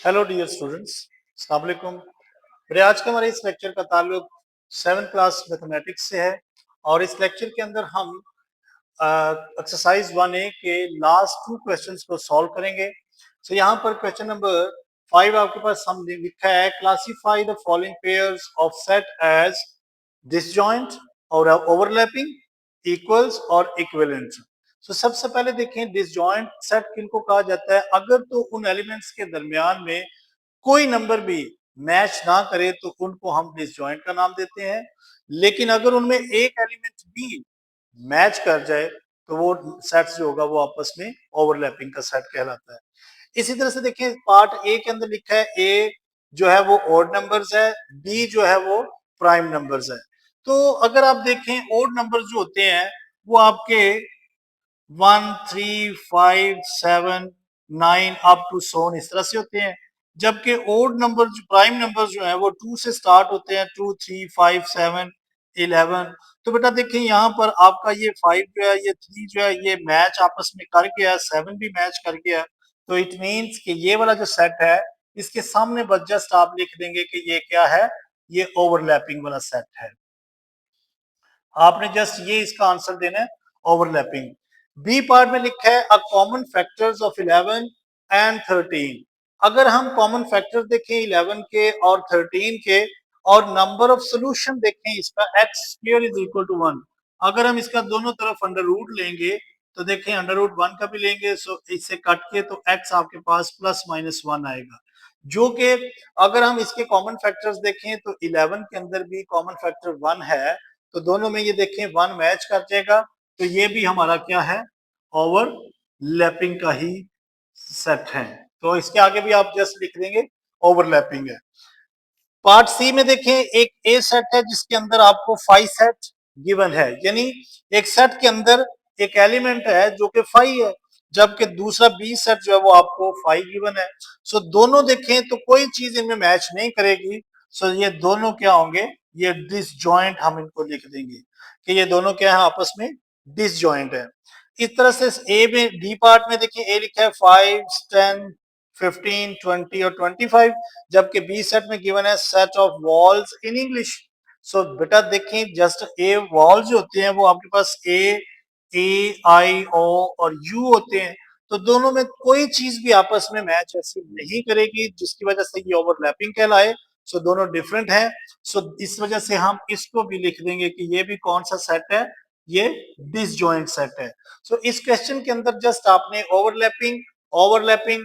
Hello dear students, अस्सलाम वालेकुम। मेरे आज का हमारे इस लेक्चर का ताल्लुक 7th क्लास मैथमेटिक्स से है और इस लेक्चर के अंदर हम एक्सरसाइज 1A के लास्ट 2 क्वेश्चंस को सॉल्व करेंगे। तो यहाँ पर क्वेश्चन नंबर 5 आपके पास हमने लिखा है, classify the following pairs of set as disjoint और ओवरलैपिंग, इक्वल्स और इक्विवेलेंट। तो सबसे पहले देखें डिसजॉइंट सेट किनको कहा जाता है। अगर तो उन एलिमेंट्स के दरमियान में कोई नंबर भी मैच ना करे तो उनको हम डिसजॉइंट का नाम देते हैं, लेकिन अगर उनमें एक एलिमेंट भी मैच कर जाए तो वो सेट जो होगा वो आपस में ओवरलैपिंग का सेट कहलाता है। इसी तरह से देखिए पार्ट ए के अंदर लिखा है, ए जो है वो ऑड नंबर्स है, बी जो है वो प्राइम नंबर्स है। तो अगर आप देखें ऑड नंबर्स जो होते हैं वो आपके 1, 3, 5, 7, 9 अप टू सोन इस तरह से होते हैं, जबकि ओड नंबर जो प्राइम नंबर जो है वो 2 से स्टार्ट होते हैं, 2, 3, 5, 7, 11। तो बेटा देखिए यहाँ पर आपका ये 5 जो है, ये 3 जो है, ये मैच आपस में कर गया, 7 भी मैच कर गया। तो इट मीन्स कि ये वाला जो सेट है इसके सामने बस जस्ट आप लिख देंगे कि ये क्या है, ये ओवरलैपिंग वाला सेट है। आपने जस्ट ये इसका आंसर देना है, ओवरलैपिंग। बी पार्ट में लिखा है a common factors of 11 and 13। अगर हम कॉमन फैक्टर देखें 11 के और 13 के और नंबर ऑफ सॉल्यूशन देखें इसका, X square is equal to 1। अगर हम इसका दोनों तरफ अंडर रूट लेंगे तो देखें अंडर रूट 1 का भी लेंगे, सो इससे कट के तो एक्स आपके पास प्लस माइनस 1 आएगा, जो कि अगर हम इसके कॉमन फैक्टर्स देखें तो 11 के अंदर भी कॉमन फैक्टर 1 है, तो दोनों में ये देखें 1 मैच कर जाएगा। तो ये भी हमारा क्या है, ओवरलैपिंग का ही सेट है। तो इसके आगे भी आप जस्ट लिख देंगे ओवरलैपिंग है। पार्ट सी में देखें एक ए सेट है जिसके अंदर आपको 5 सेट गिवन है, यानी एक सेट के अंदर एक एलिमेंट है जो कि 5 है, जबकि दूसरा बी सेट जो है वो आपको 5 गिवन है। सो दोनों देखें तो कोई चीज इनमें मैच नहीं करेगी। सो ये दोनों क्या होंगे, ये डिसजॉइंट हम इनको लिख देंगे कि ये दोनों क्या है, आपस में डिसजॉइंट है। इस तरह से ए में डी पार्ट में देखिए ए लिखा है 5, 10, 15, 20 और 25, जबकि बी सेट में गिवन है set of vowels in English. So बेटा देखें जस्ट ए वॉल्स जो होते हैं वो आपके पास ए आई ओ और यू होते हैं, तो दोनों में कोई चीज भी आपस में मैच ऐसी नहीं करेगी जिसकी वजह से ये ओवरलैपिंग कहलाए। सो दोनों डिफरेंट है। सो इस वजह से हम इसको भी लिख देंगे कि ये भी कौन सा सेट है, ये डिसजॉइंट सेट है। सो इस क्वेश्चन के अंदर जस्ट आपने ओवरलैपिंग, ओवरलैपिंग,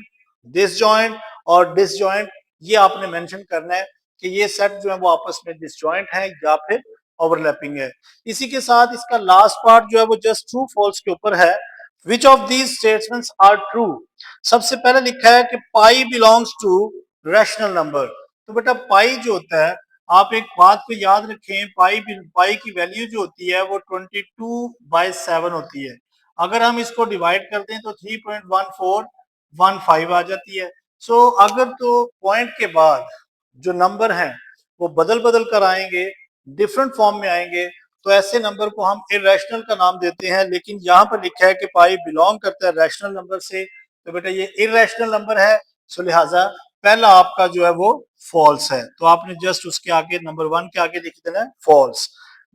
डिसजॉइंट और डिसजॉइंट ये आपने मेंशन करना है कि ये सेट जो है वो आपस में डिसजॉइंट है या फिर ओवरलैपिंग है। इसी के साथ इसका लास्ट पार्ट जो है वो जस्ट ट्रू फॉल्स के ऊपर है। Which of these statements are true. सबसे पहले लिखा है कि pi belongs to rational number. तो बेटा पाई जो होता है, आप एक बात को याद रखें, पाई की वैल्यू जो होती है वो 22/7 होती है। अगर हम इसको डिवाइड करते हैं तो 3.1415 आ जाती है। सो अगर तो पॉइंट के बाद जो नंबर हैं वो बदल बदल कर आएंगे, डिफरेंट फॉर्म में आएंगे, तो ऐसे नंबर को हम इरेशनल का नाम देते हैं। लेकिन यहाँ पर लिखा है कि पाई बिलोंग करता है रैशनल नंबर से, तो बेटा ये इरेशनल नंबर है। सो लिहाजा पहला आपका जो है वो फॉल्स है, तो आपने जस्ट उसके आगे नंबर 1 के आगे लिख देना है फॉल्स।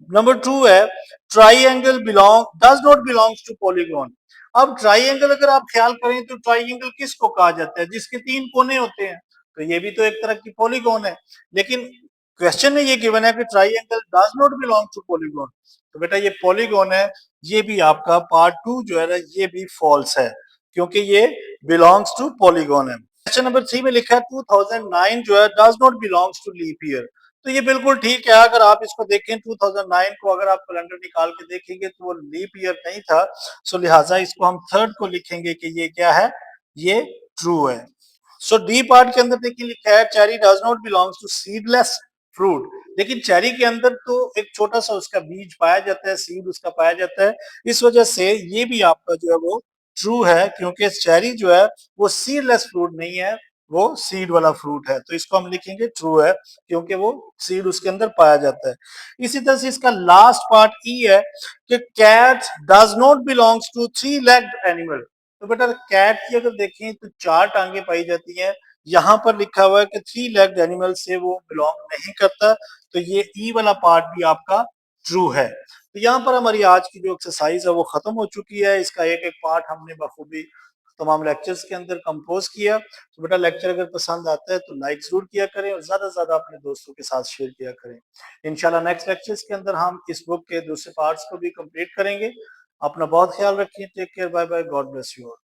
नंबर 2 है triangle belong does not belongs to polygon. अब ट्राइएंगल अगर आप ख्याल करें तो ट्राइएंगल किसको कहा जाता है, जिसके 3 कोने होते हैं, तो ये भी तो एक तरह की पॉलीगॉन है। लेकिन क्वेश्चन में ये गिवन है कि triangle does not belong to polygon, तो बेटा ये पॉलीगॉन है। ये भी आपका पार्ट 2 जो है ना ये भी फॉल्स है, क्योंकि ये बिलोंग्स टू पॉलीगॉन है। क्वेश्चन नंबर 3 में लिखा है 2009 जो है does not belongs to leap year. तो ये बिल्कुल ठीक है, अगर आप इसको देखें 2009 को अगर आप कैलेंडर निकाल के देखेंगे तो वो लीप ईयर नहीं था। सो लिहाजा इसको हम थर्ड को लिखेंगे कि ये क्या है, ये ट्रू है। सो डी पार्ट के अंदर देखिए लिखा है cherry does not belongs to seedless fruit. लेकिन चेरी के अंदर तो एक छोटा सा उसका बीज पाया जाता है, सीड उसका पाया जाता है, इस वजह से ये भी आपका जो है वो ट्रू है, क्योंकि चेरी जो है वो सीडलेस फ्रूट नहीं है, वो सीड वाला फ्रूट है। तो इसको हम लिखेंगे ट्रू है, क्योंकि वो सीड उसके अंदर पाया जाता है। इसी तरह से इसका लास्ट पार्ट ई है कि cat does not belongs to 3 legged animal. तो बेटा कैट की अगर देखें तो 4 टांगे पाई जाती हैं, यहाँ पर लिखा हुआ है कि 3 लेग्ड एनिमल से वो बिलोंग नहीं करता, तो ये ई वाला पार्ट भी आपका ट्रू है। तो यहाँ पर हमारी आज की जो एक्सरसाइज है वो खत्म हो चुकी है। इसका एक-एक पार्ट हमने बखूबी तमाम लेक्चर्स के अंदर कंपोज किया। तो बेटा लेक्चर अगर पसंद आता है तो लाइक जरूर किया करें और ज्यादा से ज्यादा अपने दोस्तों के साथ शेयर किया करें। इंशाल्लाह नेक्स्ट लेक्चर्स के अंदर हम इस बुक के दूसरे पार्ट्स को भी कंप्लीट करेंगे। अपना बहुत ख्याल रखिए। Take care, bye bye, God bless you all.